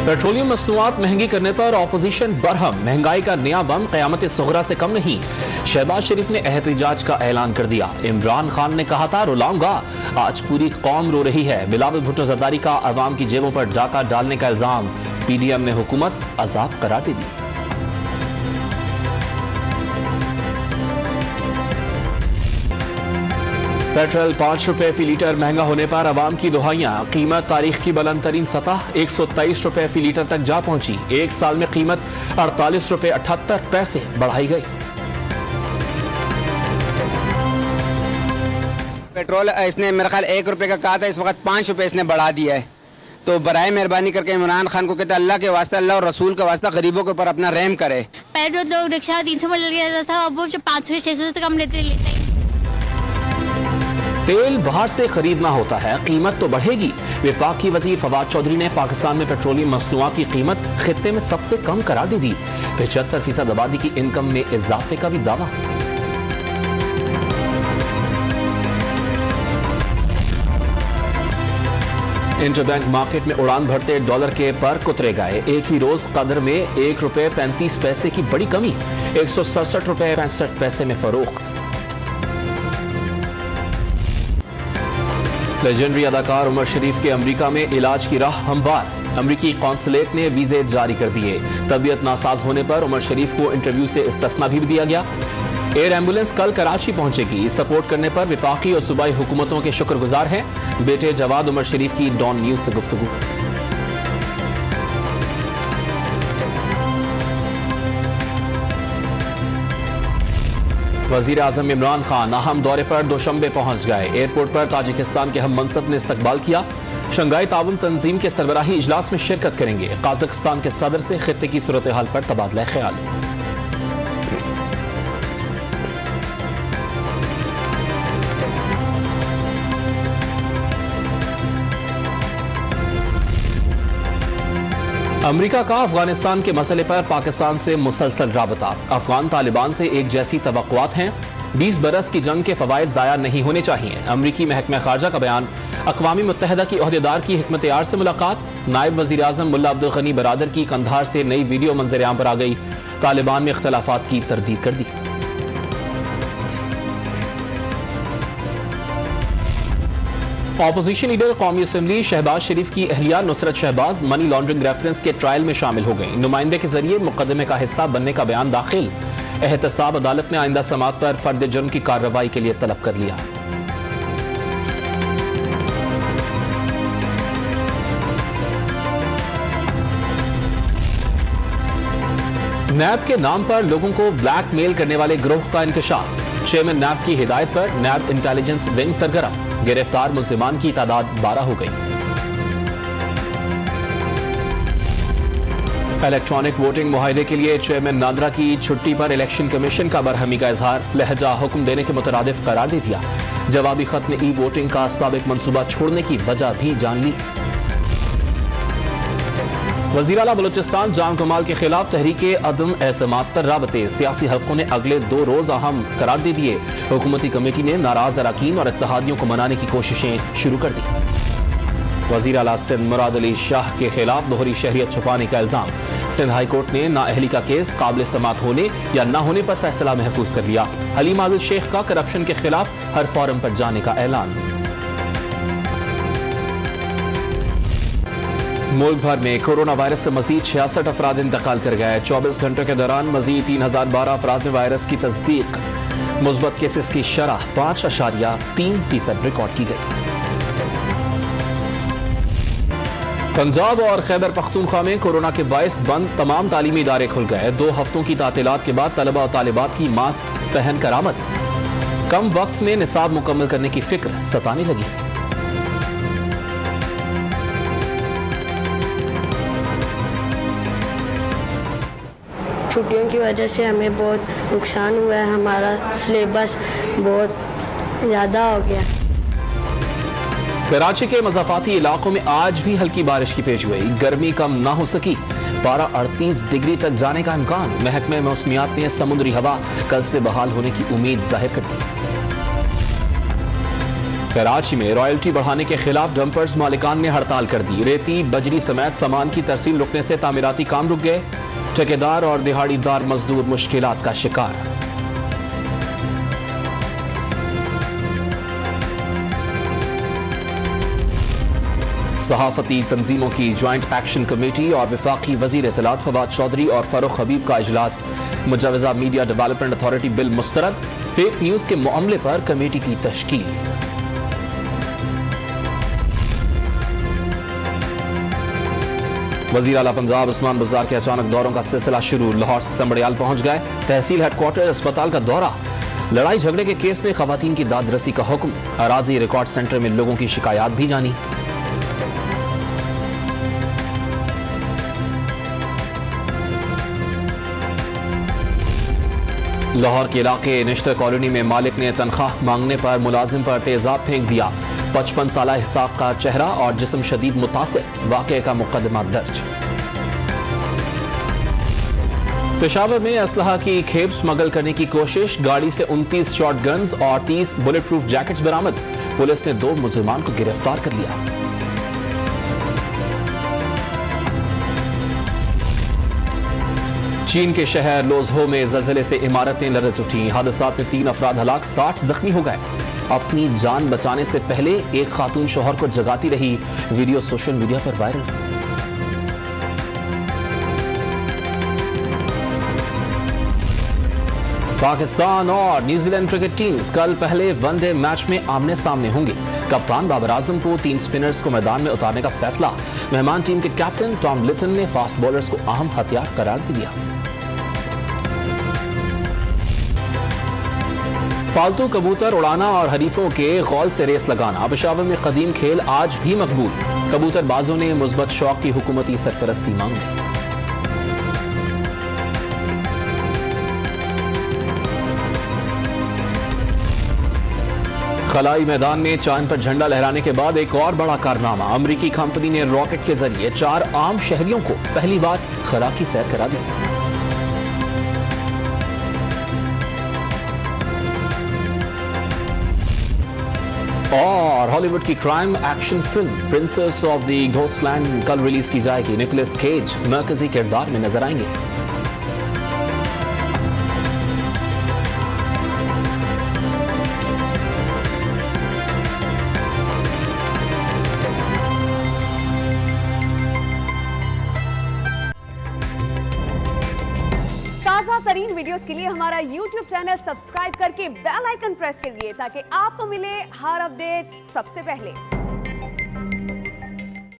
Petroleum मसनूआत महंगी करने पर ऑपोजिशन बरहम, महंगाई का नया बम क़यामत सुगरा से कम नहीं। शहबाज शरीफ ने एहतजाज का ऐलान कर दिया। इमरान खान ने कहा था रुलाऊंगा, आज पूरी कौम रो रही है। बिलावल भुट्टो जरदारी का अवाम की जेबों पर डाका डालने का इल्जाम, पीडीएम ने हुकूमत अजाब करार दे दी। पेट्रोल 5 रुपए फी लीटर महंगा होने पर अवाम की दुहाइयां। कीमत तारीख की बुलंद तरीन सतह 123 रुपए फी लीटर तक जा पहुंची। एक साल में कीमत 48 रुपए 78 पैसे बढ़ाई गई। पेट्रोल इसने मेरा ख्याल 1 रुपए का कहा था, इस वक्त 5 रुपए इसने बढ़ा दिया है। तो बराए मेहरबानी करके इमरान खान को कहते हैं अल्लाह के वास्ते, अल्लाह और रसूल के वास्ते गरीबों के ऊपर अपना रहम करे। पहले जो लोग रिक्शा 300 में ले जाता था, अब वो 500 600 तक हम लेते हैं। तेल बाहर से खरीदना होता है, कीमत तो बढ़ेगी। विफाक की वजीर फवाद चौधरी ने पाकिस्तान में पेट्रोलियम मसनूआत की कीमत खित्ते में सबसे कम करार दे दी। 75% आबादी की इनकम में इजाफे का भी दावा। इंटरबैंक मार्केट में उड़ान भरते डॉलर के पर कुतरे गए। एक ही रोज कदर में 1 रुपए 35 पैसे की बड़ी कमी, 167 रुपए 65 पैसे में फरोख्त। लेजेंडरी अदाकार उमर शरीफ के अमेरिका में इलाज की राह हमवार। अमेरिकी कौंसलेट ने वीजे जारी कर दिए। तबीयत नासाज होने पर उमर शरीफ को इंटरव्यू से इस्तिस्ना भी दिया गया। एयर एम्बुलेंस कल कराची पहुंचेगी। सपोर्ट करने पर विफाकी और सूबाई हुकूमतों के शुक्रगुजार हैं। बेटे जवाद उमर शरीफ की डॉन न्यूज से गुफ्तगू। वजीर आजम इमरान खान अहम दौरे पर दोशंबे पहुंच गए। एयरपोर्ट पर ताजिकिस्तान के हम मनसब ने इस्तकबाल किया। शंघाई ताउन तंजीम के सरबराही इजलास में शिरकत करेंगे। काजाकिस्तान के सदर से खित्ते की सूरत हाल पर तबादला ख्याल। अमेरिका का अफगानिस्तान के मसले पर पाकिस्तान से मुसलसल राबता। अफगान तालिबान से एक जैसी तवक्कुआत हैं। 20 बरस की जंग के फवायद जाया नहीं होने चाहिए। अमरीकी महकमा खारजा का बयान। अक़वाम मुत्तहिदा की ओहदेदार की हिकमत-ए-आर से मुलाकात। नायब वज़ीर आज़म मुल्ला अब्दुल गनी बरादर की कंधार से नई वीडियो मंजर-ए-आम पर आ गई। तालिबान में इख्तलाफात की तरदीद कर दी। ऑपोजिशन लीडर कौमी असम्बली शहबाज शरीफ की अहलिया Nusrat Shahbaz money laundering reference के ट्रायल में शामिल हो गई। नुमाइंदे के जरिए मुकदमे का हिस्सा बनने का बयान दाखिल। एहतसाब अदालत ने आइंदा समात पर फर्द जुर्म की कार्रवाई के लिए तलब कर लिया। नैब के नाम पर लोगों को ब्लैकमेल करने वाले गिरोह का इंकशाफ। चेयरमैन नैब की हिदायत पर नैब इंटेलिजेंस विंग सरगर्म। गिरफ्तार मुल्जिमान की तादाद 12 हो गई। इलेक्ट्रॉनिक वोटिंग मुआहदे के लिए चेयरमैन नादरा की छुट्टी पर इलेक्शन कमीशन का बरहमी का इजहार। लहजा हुक्म देने के मुतरादिफ करार दे दिया। जवाबी खत में ई वोटिंग का साबिक मंसूबा छोड़ने की वजह भी जान ली। वज़ीर आला बलूचिस्तान जाम कमाल के खिलाफ तहरीके अदम एतमाद पर राबते। सियासी हल्कों ने अगले 2 रोज अहम करार दे दिए। हुकूमती कमेटी ने नाराज अरकान और इत्तेहादियों को मनाने की कोशिशें शुरू कर दी। वज़ीर आला सिंध मुराद अली शाह के खिलाफ दोहरी शहरियत छुपाने का इल्जाम। सिंध हाई कोर्ट ने नाअहली का केस काबिल समात होने या न होने पर फैसला महफूज कर लिया। हलीम आदिल शेख का करप्शन के खिलाफ हर फोरम पर जाने का ऐलान। मुल्क भर में कोरोना वायरस से मजीद 66 अफराद इंतकाल कर गए। 24 घंटों के दौरान मजीद 3012 अफराद में वायरस की तस्दीक। मुस्बत केसेस की शरह 5.3% रिकॉर्ड की गई। पंजाब और खैबर पख्तूनख्वा में कोरोना के बायस बंद तमाम तालीमी इदारे खुल गए। 2 हफ्तों की तातीलात के बाद तलबा और तालिबात की मास्क पहनकर आमद। कम वक्त में निसाब मुकम्मल करने की फिक्र सताने लगी। छुट्टियों की वजह से हमें बहुत नुकसान हुआ है। हमारा सिलेबस बहुत ज़्यादा हो गया। कराची के मज़ाफ़ाती इलाकों में आज भी हल्की बारिश की पेशगोई। गर्मी कम ना हो सकी। पारा 38 डिग्री तक जाने का इम्कान। महकमे मौसमियात ने समुद्री हवा कल से बहाल होने की उम्मीद जाहिर कर दी। कराची में रॉयल्टी बढ़ाने के खिलाफ डंपर्स मालिकान ने हड़ताल कर दी। रेती, बजरी समेत सामान की तरसील रुकने से तामीराती काम रुक गए। ठेकेदार और दिहाड़ीदार मजदूर मुश्किलात का शिकार। सहाफती तंजीमों की ज्वाइंट एक्शन कमेटी और वफाकी वजीर इत्तलात फवाद चौधरी और फरूख हबीब का इजलास। मुजवजा मीडिया डेवलपमेंट अथॉरिटी बिल मुस्तरद। फेक न्यूज के मामले पर कमेटी की तश्कील। वजीर आला पंजाब उस्मान बुज़दार के अचानक दौरों का सिलसिला शुरू। लाहौर से संबड़ियाल पहुंच गए। तहसील हेडक्वार्टर अस्पताल का दौरा। लड़ाई झगड़े के केस में खवातीन की दादरसी का हुक्म। अराजी रिकॉर्ड सेंटर में लोगों की शिकायत भी जानी। लाहौर के इलाके निश्तर कॉलोनी में मालिक ने तनख्वाह मांगने पर मुलाजिम पर तेजाब फेंक दिया। 55 साला हिसाब का चेहरा और जिस्म शदीद मुतासिर। वाक़े का मुकदमा दर्ज। पेशावर में असलहा की खेप स्मगल करने की कोशिश। गाड़ी से 29 शॉट गन्स और 30 बुलेट प्रूफ जैकेट्स बरामद। पुलिस ने 2 मुलजिमान को गिरफ्तार कर लिया। चीन के शहर लोजहो में ज़लज़ले से इमारतें लरज़ उठी। हादसात में 3 अफराद हलाक, 60 जख्मी हो गए। अपनी जान बचाने से पहले एक खातून शौहर को जगाती रही। वीडियो सोशल मीडिया पर वायरल। पाकिस्तान और न्यूजीलैंड क्रिकेट टीम्स कल पहले वनडे मैच में आमने सामने होंगे। कप्तान बाबर आजम को 3 स्पिनर्स को मैदान में उतारने का फैसला। मेहमान टीम के कैप्टन टॉम लिटन ने फास्ट बॉलर्स को अहम हथियार करार दे दिया। पालतू कबूतर उड़ाना और हरीफों के गौल से रेस लगाना पेशावर में कदीम खेल आज भी मकबूल। कबूतरबाजों ने मुस्बत शौक की हुकूमती सरपरस्ती मांगी। खलाई मैदान में चांद पर झंडा लहराने के बाद एक और बड़ा कारनामा। अमेरिकी कंपनी ने रॉकेट के जरिए 4 आम शहरियों को पहली बार खला की सैर करा दी। और हॉलीवुड की crime action film prisoners of the ghostland कल रिलीज की जाएगी। निकोलस केज मरकजी किरदार में नजर आएंगे। ताज़ा तरीन वीडियोस के लिए हमारा YouTube चैनल सब्सक्राइब करके बेल आइकन प्रेस करिए ताकि आपको मिले हर अपडेट सबसे पहले।